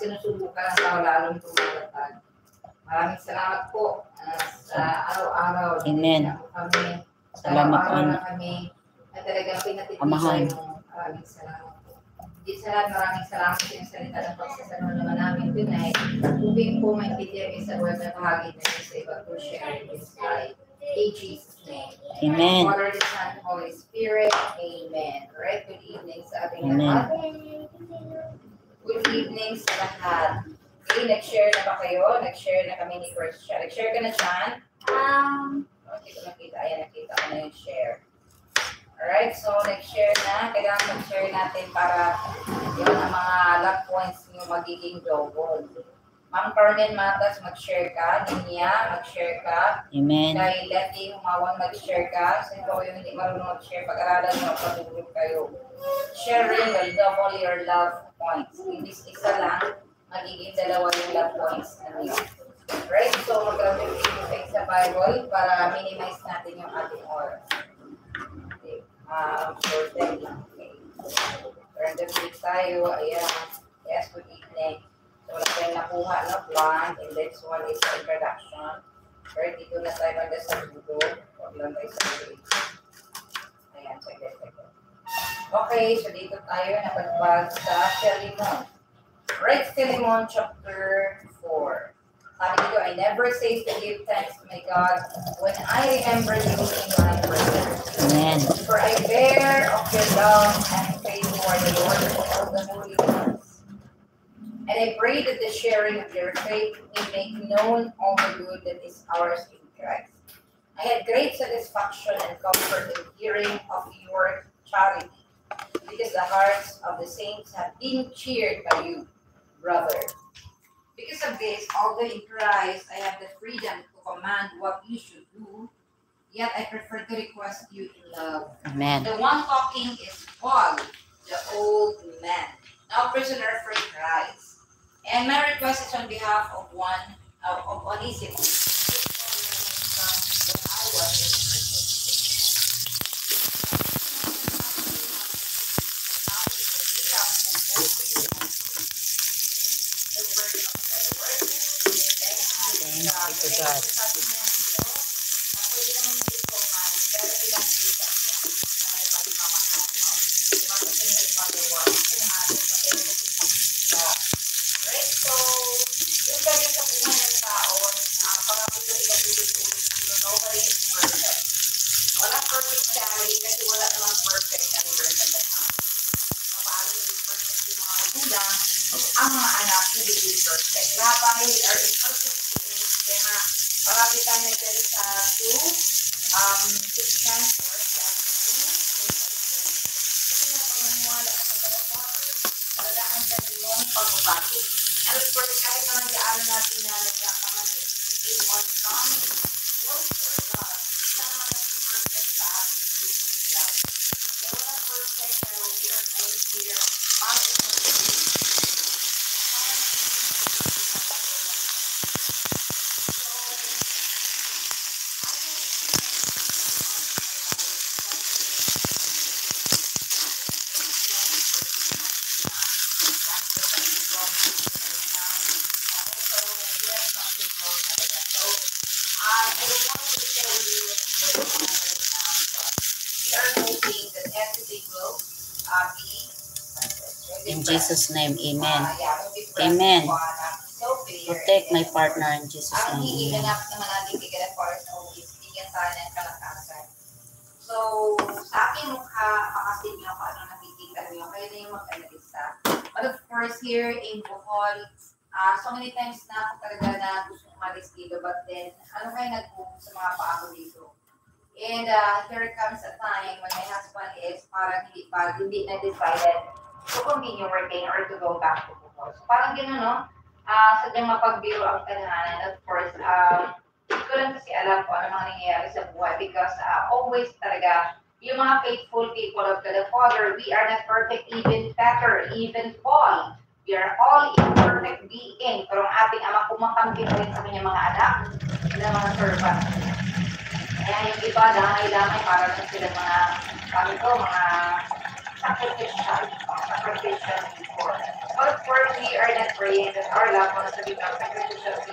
sinusubukan ng tao lalong tumalatag. Maraming salamat po sa araw-araw. Amen. Salamat po. Kami na talagang pinatitibay mo. Maraming salamat po. Di sa lahat, maraming salamat sa yung salita ng pagsasanod naman namin tonight. Uping po maintindihan sa word na bahagi na sa iba po share this life. In Jesus' name. Amen. Father, the Son, Holy Spirit. Amen. Alright, good evening sa ating lahat. Good evening sa lahat. Okay, nag-share na ba kayo? Nag-share na kami ni Christian. Nag-share ka na dyan? Hindi ko nakita. Ayan, nakita ko na yung share. Alright, so nag-share na. Kailangan mag-share natin para yun ang mga love points nyo magiging double. Ma'am Carmen Matas, mag-share ka. Ninya, mag-share ka. Amen. Kay Letty, humawang mag-share ka. Sa ito yung hindi marunong mag-share, pag-aralan nyo, pag-ulog kayo. Sharing will double your love points. Imbis isa lang, magiging dalawa yung love points ninyo. Right? So, magkaroon yung sa Bible para minimize natin yung ating oras. Okay. For them lang. Okay. Turn the page tayo. Ayan. Yes, good evening. So, wala tayong nakuha, no? One. And this one is the introduction. Right? Dito na tayo mag-saludo. Huwag lang tayo sa page. Ayan. Sige. Okay. So, dito tayo napagbag sa Philemon. Right, Philemon chapter 4. Sabi dito, I never cease to give thanks to my God when I remember you in my prayers. Amen. For I bear of your love and faith for the Lord and all the holy ones. And I pray that the sharing of your faith may make known all the good that is ours in Christ. I had great satisfaction and comfort in hearing of your charity, because the hearts of the saints have been cheered by you, brother. Because of this, although in Christ I have the freedom to command what you should do, yet I prefer to request you in love. Amen. The one talking is Paul, the old man, now prisoner for Christ. And my request is on behalf of Onesimus, when I was in prison. Thank you, God. Ang mga anak hindi perfect. Lahat tayo are imperfect. Kaya marami tayo nagsalita to give chance for us kasi nga panguniwala ka sa Father, talagaan na yung pagbabago. And of course, kahit naman gaano natin na nagkakamali, keep on coming, close or not, sana naman perfect sa ating love. Kaya wala perfect, pero we are all here, In Jesus' name, amen. Amen. Protect my partner in Jesus' name, amen. So, sa aking mukha, makasin nyo kung ano nakikita nyo. Kayo na yung mag-analisa. But of course, here in Bohol, so many times na ako talaga na gusto umalis dito. But then, ano kayo nag-move sa mga paako dito? And here comes a time when my husband is parang hindi na decided to continue working or to go back to Bohol. So parang gano'n, no? Sadyang mapagbiro ang tanahanan. Of course, ko lang kasi alam ko ano mga nangyayari sa buhay because always talaga yung mga faithful people of the Father, we are not perfect, even Peter, even Paul. We are all imperfect being. Pero ang ating Ama kumakampi pa rin sa kanyang mga anak na mga servant. Kaya yung iba, damay-damay para lang sila mga sacrificial before. But of For we are not praying that our loved ones to become sacrificial